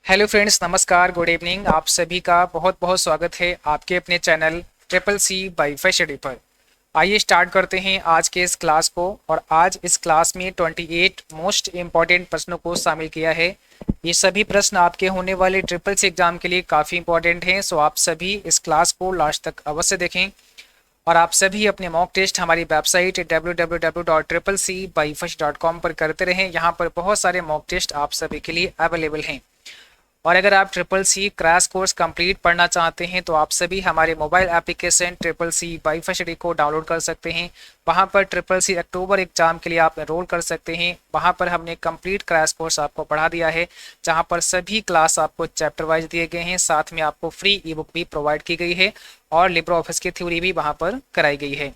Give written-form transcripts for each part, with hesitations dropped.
Hello friends, नमस्कार, good evening. आप सभी का बहुत बहुत स्वागत है आपके अपने channel triple C WiFi study पर। आइए स्टार्ट करते हैं आज के इस क्लास को। और आज इस क्लास में 28 मोस्ट इम्पॉर्टेंट प्रश्नों को शामिल किया है। ये सभी प्रश्न आपके होने वाले ट्रिपल सी एग्जाम के लिए काफ़ी इंपॉर्टेंट हैं, सो आप सभी इस क्लास को लास्ट तक अवश्य देखें। और आप सभी अपने मॉक टेस्ट हमारी वेबसाइट www.triplec-byfirst.com पर करते रहें। यहाँ पर बहुत सारे मॉक टेस्ट आप सभी के लिए अवेलेबल हैं। और अगर आप triple C crash course complete पढ़ना चाहते हैं तो आप सभी हमारे mobile application triple C WiFi study को डाउनलोड कर सकते हैं। वहां पर ट्रिपल सी अक्टूबर एग्जाम के लिए आप एनरोल कर सकते हैं। वहां पर हमने कंप्लीट क्रैश कोर्स आपको पढ़ा दिया है, जहां पर सभी क्लास आपको चैप्टर वाइज दिए गए हैं। साथ में आपको फ्री ई बुक भी प्रोवाइड की गई है और लिब्रे ऑफिस की थ्योरी भी वहां पर कराई गई है।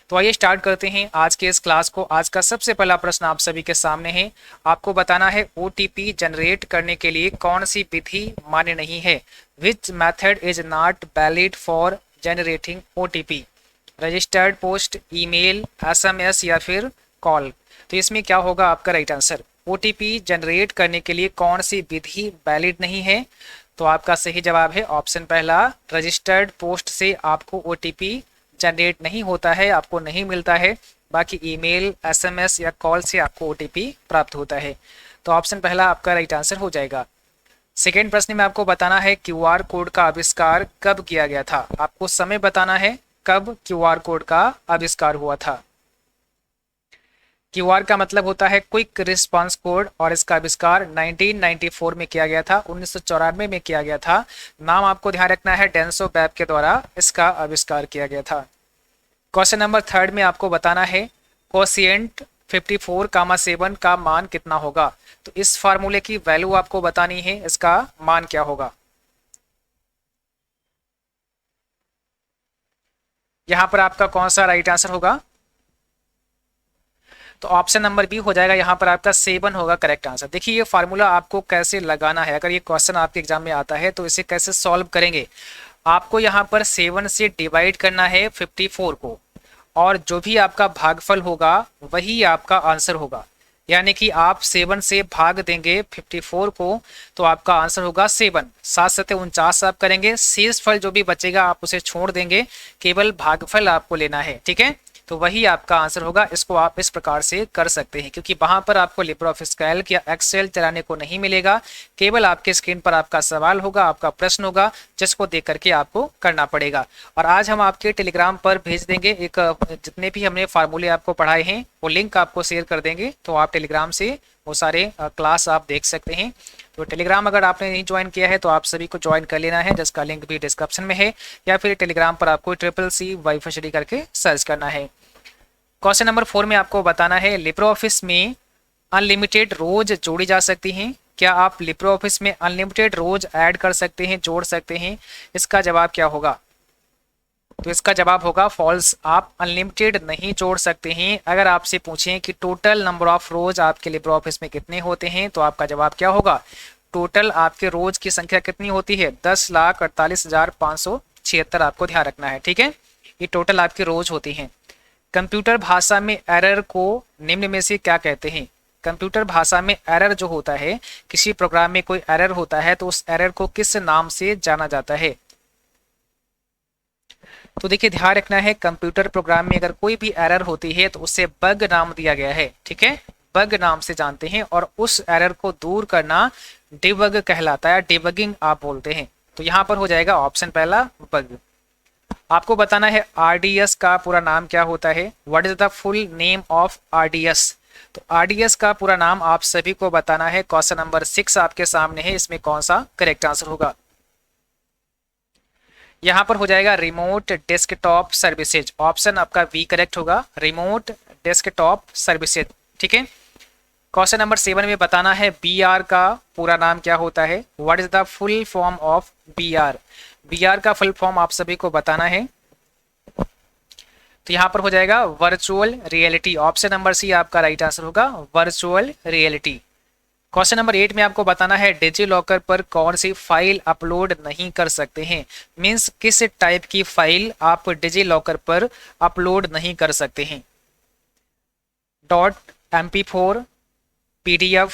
तो आइए स्टार्ट करते हैं आज के इस क्लास को। आज का सबसे पहला प्रश्न आप सभी के सामने है। आपको बताना है ओटीपी जनरेट करने के लिए कौन सी विधि मान्य नहीं है। Which method is not valid for generating OTP. Registered post, email, SMS या फिर कॉल। तो इसमें क्या होगा आपका राइट आंसर। ओटीपी जनरेट करने के लिए कौन सी विधि वैलिड नहीं है। तो आपका सही जवाब है ऑप्शन पहला, रजिस्टर्ड पोस्ट से आपको ओटीपी जनरेट नहीं होता है, आपको नहीं मिलता है। बाकी ईमेल, एसएमएस या कॉल से आपको ओटीपी प्राप्त होता है। तो ऑप्शन पहला आपका राइट आंसर हो जाएगा। सेकेंड प्रश्न में आपको बताना है क्यूआर कोड का आविष्कार कब किया गया था। आपको समय बताना है कब क्यूआर कोड का आविष्कार हुआ था। क्यूआर का मतलब होता है क्विक रिस्पांस कोड और इसका आविष्कार 1994 में किया गया था, 1994 में किया गया था। नाम आपको ध्यान रखना है, डेंसो वेब के द्वारा इसका आविष्कार किया गया था। क्वेश्चन नंबर थर्ड में आपको बताना है कोशिएंट 54,7 का मान कितना होगा। तो इस फार्मूले की वैल्यू आपको बतानी है, इसका मान क्या होगा। यहां पर आपका कौन सा राइट आंसर होगा। तो ऑप्शन नंबर बी हो जाएगा, यहाँ पर आपका 7 होगा करेक्ट आंसर। देखिए ये फार्मूला आपको कैसे लगाना है, अगर ये क्वेश्चन आपके एग्जाम में आता है तो इसे कैसे सॉल्व करेंगे। आपको यहाँ पर 7 से डिवाइड करना है 54 को, और जो भी आपका भागफल होगा वही आपका आंसर होगा। यानी कि आप 7 से भाग देंगे 54 को तो आपका आंसर होगा 7। 7×7 आप करेंगे, शेष फल जो भी बचेगा आप उसे छोड़ देंगे, केवल भागफल आपको लेना है। ठीक है, तो वही आपका आंसर होगा। इसको आप इस प्रकार से कर सकते हैं, क्योंकि वहां पर आपको लिब्रे ऑफिस कैल्क या एक्सेल चलाने को नहीं मिलेगा। केवल आपके स्क्रीन पर आपका सवाल होगा, आपका प्रश्न होगा, जिसको देख करके आपको करना पड़ेगा। और आज हम आपके टेलीग्राम पर भेज देंगे एक जितने भी हमने फार्मूले आपको पढ़ाए हैं वो लिंक आपको शेयर कर देंगे, तो आप टेलीग्राम से वो सारे क्लास आप देख सकते हैं। तो टेलीग्राम अगर आपने नहीं ज्वाइन किया है तो आप सभी को ज्वाइन कर लेना है, जिसका लिंक भी डिस्क्रिप्शन में है, या फिर टेलीग्राम पर आपको ट्रिपल सी वाईफाई स्टडी करके सर्च करना है। क्वेश्चन नंबर 4 में आपको बताना है लिब्रे ऑफिस में अनलिमिटेड रोज जोड़ी जा सकती हैं। क्या आप लिब्रे ऑफिस में अनलिमिटेड रोज ऐड कर सकते हैं, जोड़ सकते हैं। इसका जवाब क्या होगा। तो इसका जवाब होगा फॉल्स। आप अनलिमिटेड नहीं जोड़ सकते हैं। अगर आपसे पूछें कि टोटल नंबर ऑफ रोज आपके लिब्रे ऑफिस में कितने होते हैं तो आपका जवाब क्या होगा। टोटल आपके रोज की संख्या कितनी होती है, 10,48,576 आपको ध्यान रखना है। ठीक है, ये टोटल आपके रोज होती हैं। कंप्यूटर भाषा में एरर को निम्न में से क्या कहते हैं। कंप्यूटर भाषा में एरर जो होता है, किसी प्रोग्राम में कोई एरर होता है तो उस एरर को किस नाम से जाना जाता है। तो देखिए ध्यान रखना है, कंप्यूटर प्रोग्राम में अगर कोई भी एरर होती है तो उसे बग नाम दिया गया है। ठीक है, बग नाम से जानते हैं, और उस एरर को दूर करना डिबग कहलाता है, डिबगिंग आप बोलते हैं। तो यहाँ पर हो जाएगा ऑप्शन पहला, बग। आपको बताना है आरडीएस का पूरा नाम क्या होता है। What is the full name of RDS. तो आरडीएस का पूरा नाम आप सभी को बताना है। क्वेश्चन नंबर 6 आपके सामने है, इसमें कौन सा करेक्ट आंसर होगा। यहां पर हो जाएगा रिमोट डेस्कटॉप सर्विसेज। ऑप्शन आपका बी करेक्ट होगा, रिमोट डेस्कटॉप सर्विसेज। ठीक है, क्वेश्चन नंबर 7 में बताना है बीआर का पूरा नाम क्या होता है। What is the full form of BR. BR का फुल फॉर्म आप सभी को बताना है। तो यहां पर हो जाएगा virtual reality. Option number C आपका राइट आंसर होगा, वर्चुअल रियलिटी। क्वेश्चन नंबर 8 में आपको बताना है डिजी लॉकर पर कौन सी फाइल अपलोड नहीं कर सकते हैं। मींस किस टाइप की फाइल आप डिजी लॉकर पर अपलोड नहीं कर सकते हैं। .mp4, PDF,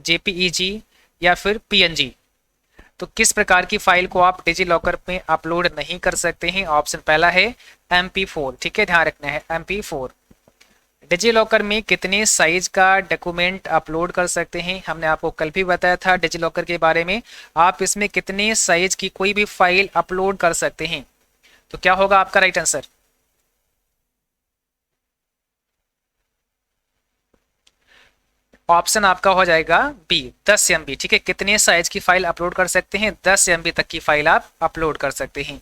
JPEG या फिर PNG। तो किस प्रकार की फाइल को आप डिजी लॉकर में अपलोड नहीं कर सकते हैं? ऑप्शन पहला है MP4। ठीक है, ध्यान रखना है MP4। डिजी लॉकर में कितने साइज का डॉक्यूमेंट अपलोड कर सकते हैं? हमने आपको कल भी बताया था डिजी लॉकर के बारे में। आप इसमें कितने साइज की कोई भी फाइल अपलोड कर सकते हैं? तो क्या होगा आपका राइट आंसर? ऑप्शन आपका हो जाएगा बी, 10 MB। ठीक है, कितने साइज की फाइल अपलोड कर सकते हैं? 10 MB तक की फाइल आप अपलोड कर सकते हैं।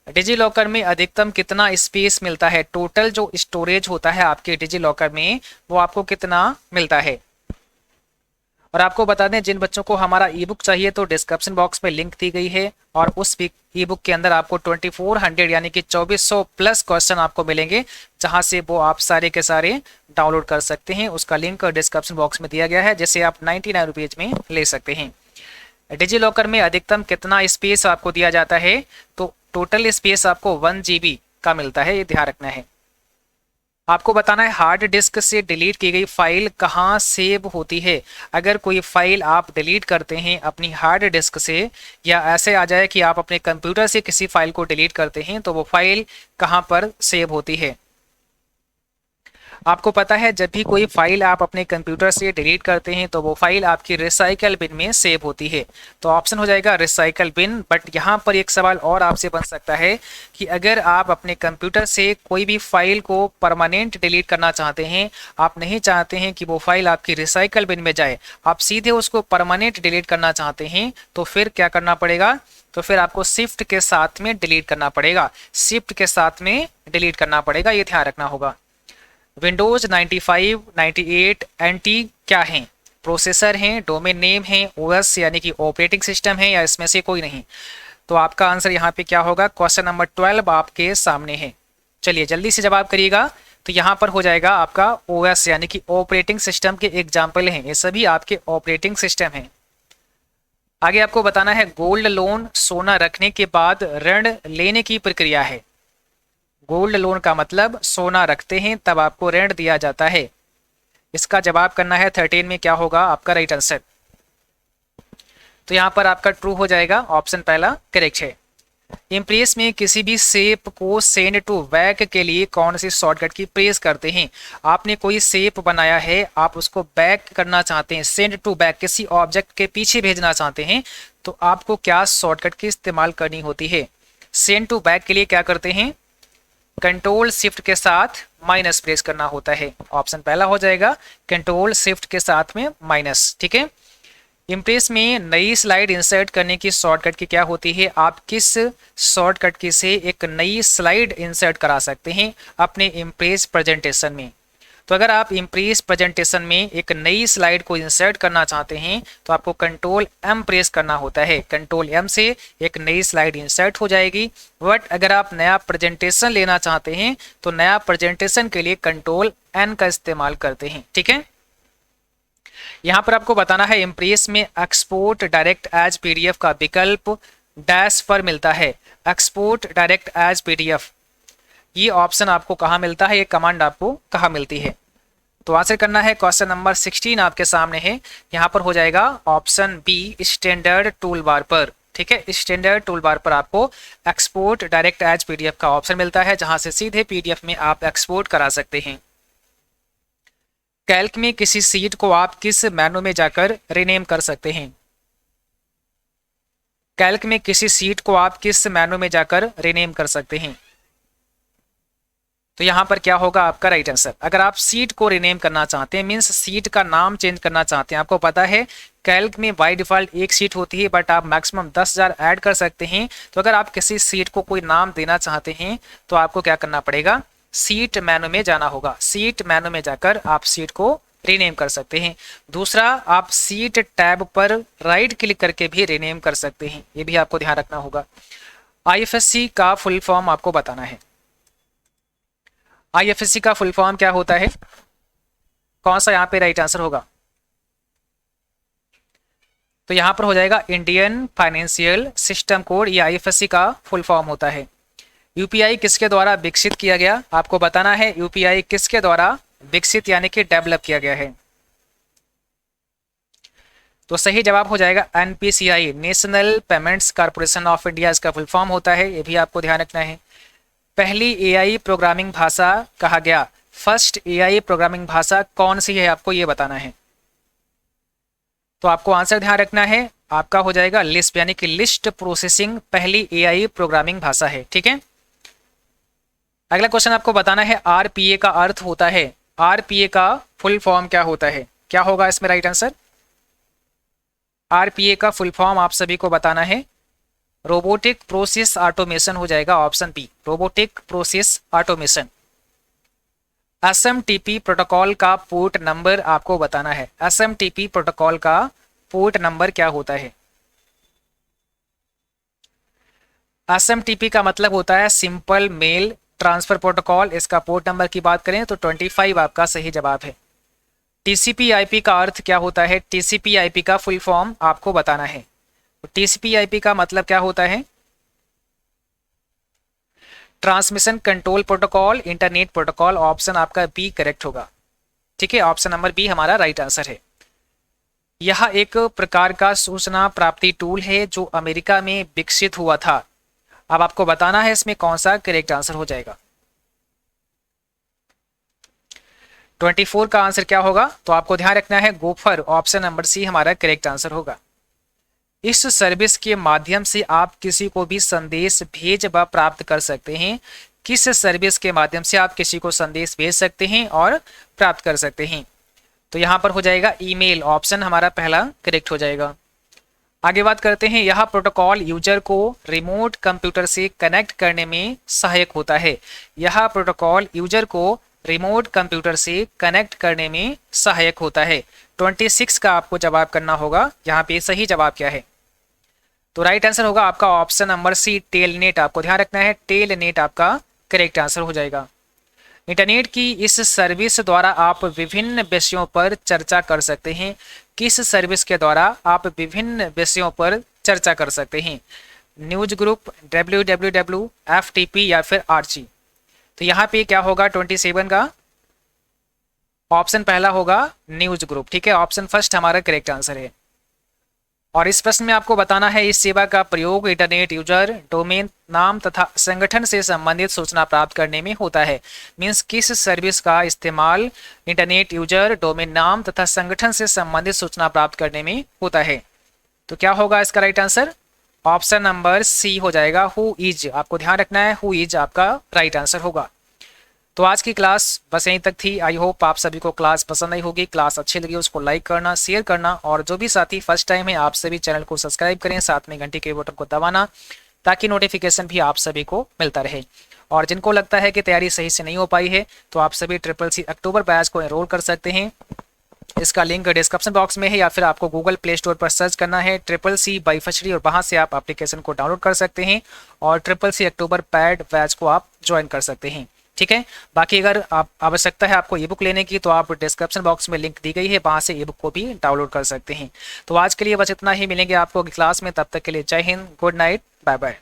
डिजी लॉकर में अधिकतम कितना स्पेस मिलता है? टोटल जो स्टोरेज होता है आपके डिजी लॉकर में वो आपको कितना मिलता है? और आपको बता दें, जिन बच्चों को हमारा ई बुक चाहिए तो डिस्क्रिप्शन बॉक्स में लिंक दी गई है, और उस ई बुक के अंदर आपको 2400 यानी कि 2400 प्लस क्वेश्चन आपको मिलेंगे, जहां से वो आप सारे के सारे डाउनलोड कर सकते हैं। उसका लिंक डिस्क्रिप्शन बॉक्स में दिया गया है, जिसे आप 99 रुपीज में ले सकते हैं। डिजी लॉकर में अधिकतम कितना स्पेस आपको दिया जाता है? तो टोटल स्पेस आपको 1 GB का मिलता है, ये ध्यान रखना है। आपको बताना है हार्ड डिस्क से डिलीट की गई फाइल कहाँ सेव होती है? अगर कोई फाइल आप डिलीट करते हैं अपनी हार्ड डिस्क से, या ऐसे आ जाए कि आप अपने कंप्यूटर से किसी फाइल को डिलीट करते हैं, तो वो फाइल कहाँ पर सेव होती है? आपको पता है जब भी कोई फाइल आप अपने कंप्यूटर से डिलीट करते हैं तो वो फाइल आपकी रिसाइकल बिन में सेव होती है। तो ऑप्शन हो जाएगा रिसाइकल बिन। बट यहाँ पर एक सवाल और आपसे बन सकता है कि अगर आप अपने कंप्यूटर से कोई भी फाइल को परमानेंट डिलीट करना चाहते हैं, आप नहीं चाहते हैं कि वो फाइल आपकी रिसाइकल बिन में जाए, आप सीधे उसको परमानेंट डिलीट करना चाहते हैं, तो फिर क्या करना पड़ेगा? तो फिर आपको शिफ्ट के साथ में डिलीट करना पड़ेगा, शिफ्ट के साथ में डिलीट करना पड़ेगा, ये ध्यान रखना होगा। विंडोज 95, 98 एंटी क्या हैं? प्रोसेसर हैं, डोमेन नेम है, ओएस यानी कि ऑपरेटिंग सिस्टम है, या इसमें से कोई नहीं? तो आपका आंसर यहाँ पे क्या होगा? क्वेश्चन नंबर 12 आपके सामने है। चलिए जल्दी से जवाब करिएगा। तो यहाँ पर हो जाएगा आपका ओएस यानी कि ऑपरेटिंग सिस्टम के एग्जाम्पल हैं, ये सभी आपके ऑपरेटिंग सिस्टम हैं। आगे आपको बताना है गोल्ड लोन सोना रखने के बाद ऋण लेने की प्रक्रिया है। गोल्ड लोन का मतलब सोना रखते हैं तब आपको ऋण दिया जाता है। इसका जवाब करना है 13 में, क्या होगा आपका राइट आंसर? तो यहाँ पर आपका ट्रू हो जाएगा, ऑप्शन पहला करेक्ट है। इम्प्रेस में किसी भी शेप को सेंड टू बैक के लिए कौन सी शॉर्टकट की प्रेस करते हैं? आपने कोई शेप बनाया है, आप उसको बैक करना चाहते हैं, सेंड टू बैक किसी ऑब्जेक्ट के पीछे भेजना चाहते हैं, तो आपको क्या शॉर्टकट की इस्तेमाल करनी होती है? सेंड टू बैक के लिए क्या करते हैं? कंट्रोल शिफ्ट के साथ माइनस प्रेस करना होता है। ऑप्शन पहला हो जाएगा कंट्रोल शिफ्ट के साथ में माइनस। ठीक है, इम्प्रेस में नई स्लाइड इंसर्ट करने की शॉर्टकट की क्या होती है? आप किस शॉर्टकट की से एक नई स्लाइड इंसर्ट करा सकते हैं अपने इम्प्रेस प्रेजेंटेशन में? तो अगर आप इम्प्रेस प्रेजेंटेशन में एक नई स्लाइड को इंसर्ट करना चाहते हैं तो आपको कंट्रोल M प्रेस करना होता है। कंट्रोल M से एक नई स्लाइड इंसर्ट हो जाएगी। बट अगर आप नया प्रेजेंटेशन लेना चाहते हैं तो नया प्रेजेंटेशन के लिए कंट्रोल N का इस्तेमाल करते हैं। ठीक है, यहाँ पर आपको बताना है इम्प्रेस में एक्सपोर्ट डायरेक्ट एज PDF का विकल्प डैश पर मिलता है। एक्सपोर्ट डायरेक्ट एज PDF, ये ऑप्शन आपको कहाँ मिलता है? ये कमांड आपको कहाँ मिलती है? तो आंसर करना है क्वेश्चन नंबर 16 आपके सामने है। यहाँ पर हो जाएगा option B, standard tool bar पर। ठीक है, स्टैंडर्ड टूल बार पर आपको एक्सपोर्ट डायरेक्ट एज PDF का ऑप्शन मिलता है, जहां से सीधे PDF में आप एक्सपोर्ट करा सकते हैं। कैल्क में किसी सीट को आप किस मेनू में जाकर रीनेम कर सकते हैं? कैल्क में किसी सीट को आप किस मेनू में जाकर रीनेम कर सकते हैं? तो यहाँ पर क्या होगा आपका राइट आंसर? अगर आप सीट को रीनेम करना चाहते हैं, मीन्स सीट का नाम चेंज करना चाहते हैं, आपको पता है कैल्क में बाय डिफॉल्ट एक सीट होती है, बट आप मैक्सिमम 10,000 ऐड कर सकते हैं। तो अगर आप किसी सीट को कोई नाम देना चाहते हैं तो आपको क्या करना पड़ेगा? सीट मेनू में जाना होगा। सीट मेनू में जाकर आप सीट को रीनेम कर सकते हैं। दूसरा, आप सीट टैब पर राइट क्लिक करके भी रीनेम कर सकते हैं, ये भी आपको ध्यान रखना होगा। IFSC का फुल फॉर्म आपको बताना है। IFSC का फुल फॉर्म क्या होता है? कौन सा यहाँ पे राइट आंसर होगा? तो यहाँ पर हो जाएगा इंडियन फाइनेंशियल सिस्टम कोड, ये IFSC का फुल फॉर्म होता है। UPI किसके द्वारा विकसित किया गया? आपको बताना है UPI किसके द्वारा विकसित यानी कि डेवलप किया गया है। तो सही जवाब हो जाएगा NPCI, national payments corporation of India, इसका फुल फॉर्म होता है, ये भी आपको ध्यान रखना है। पहली एआई प्रोग्रामिंग भाषा कहा गया, फर्स्ट एआई प्रोग्रामिंग भाषा कौन सी है, आपको ये बताना है। तो आपको आंसर ध्यान रखना है, आपका हो जाएगा लिस्प, यानी कि लिस्ट प्रोसेसिंग पहली एआई प्रोग्रामिंग भाषा है। ठीक है, अगला क्वेश्चन आपको बताना है आरपीए का अर्थ होता है, आरपीए का फुल फॉर्म क्या होता है, क्या होगा इसमें राइट आंसर। आरपीए का फुल फॉर्म आप सभी को बताना है, रोबोटिक प्रोसेस ऑटोमेशन हो जाएगा option B, robotic process automation. SMTP protocol का पोर्ट नंबर आपको बताना है, एसएमटीपी प्रोटोकॉल का पोर्ट नंबर क्या होता है। एसएमटीपी का मतलब होता है सिंपल मेल ट्रांसफर प्रोटोकॉल, इसका पोर्ट नंबर की बात करें तो 25 आपका सही जवाब है। टीसीपी/आईपी का अर्थ क्या होता है, टीसीपी/आईपी का फुल फॉर्म आपको बताना है। टीसीपी/आईपी का मतलब क्या होता है, transmission control protocol internet protocol, option आपका बी करेक्ट होगा। ठीक है, ऑप्शन नंबर बी हमारा राइट आंसर है। यह एक प्रकार का सूचना प्राप्ति टूल है जो अमेरिका में विकसित हुआ था। अब आपको बताना है इसमें कौन सा करेक्ट आंसर हो जाएगा। 24 का आंसर क्या होगा, तो आपको ध्यान रखना है गोफर, ऑप्शन नंबर सी हमारा करेक्ट आंसर होगा। इस सर्विस के माध्यम से आप किसी को भी संदेश भेज व प्राप्त कर सकते हैं, किस सर्विस के माध्यम से आप किसी को संदेश भेज सकते हैं और प्राप्त कर सकते हैं, तो यहां पर हो जाएगा ईमेल, ऑप्शन हमारा पहला करेक्ट हो जाएगा। आगे बात करते हैं, यह प्रोटोकॉल यूजर को रिमोट कंप्यूटर से कनेक्ट करने में सहायक होता है, यह प्रोटोकॉल यूजर को रिमोट कंप्यूटर से कनेक्ट करने में सहायक होता है। 26 का आपको जवाब करना होगा, यहाँ पे सही जवाब क्या है, तो राइट आंसर होगा आपका ऑप्शन नंबर सी टेलनेट, आपको ध्यान रखना है टेलनेट आपका करेक्ट आंसर हो जाएगा। इंटरनेट की इस सर्विस द्वारा आप विभिन्न विषयों पर चर्चा कर सकते हैं, किस सर्विस के द्वारा आप विभिन्न विषयों पर चर्चा कर सकते हैं, न्यूज ग्रुप, www, FTP या फिर आर्ची, तो यहाँ पे क्या होगा 27 का ऑप्शन पहला होगा न्यूज ग्रुप। ठीक है, ऑप्शन फर्स्ट हमारा करेक्ट आंसर है। और इस प्रश्न में आपको बताना है इस सेवा का प्रयोग इंटरनेट यूजर डोमेन नाम तथा संगठन से संबंधित सूचना प्राप्त करने में होता है, मींस किस सर्विस का इस्तेमाल इंटरनेट यूजर डोमेन नाम तथा संगठन से संबंधित सूचना प्राप्त करने में होता है, तो क्या होगा इसका right answer, option number C हो जाएगा हु इज, आपको ध्यान रखना है हु इज आपका राइट आंसर होगा। तो आज की क्लास बस यहीं तक थी। आई होप आप सभी को क्लास पसंद आई होगी, क्लास अच्छी लगी उसको लाइक करना, शेयर करना, और जो भी साथी फर्स्ट टाइम है आप सभी चैनल को सब्सक्राइब करें, साथ में घंटी के बटन को दबाना ताकि नोटिफिकेशन भी आप सभी को मिलता रहे। और जिनको लगता है कि तैयारी सही से नहीं हो पाई है तो आप सभी CCC अक्टूबर बैच को एनरोल कर सकते हैं, इसका लिंक डिस्क्रिप्शन बॉक्स में है, या फिर आपको गूगल प्ले स्टोर पर सर्च करना है CCC बाई फशरी और वहां से आप एप्लीकेशन को डाउनलोड कर सकते हैं और CCC अक्टूबर पैड बैच को आप ज्वाइन कर सकते हैं। ठीक है, बाकी अगर आप आवश्यकता है आपको ई बुक लेने की तो आप डिस्क्रिप्शन बॉक्स में लिंक दी गई है, वहां से ई बुक को भी डाउनलोड कर सकते हैं। तो आज के लिए बस इतना ही, मिलेंगे आपको अगली क्लास में, तब तक के लिए जय हिंद, गुड नाइट, बाय बाय।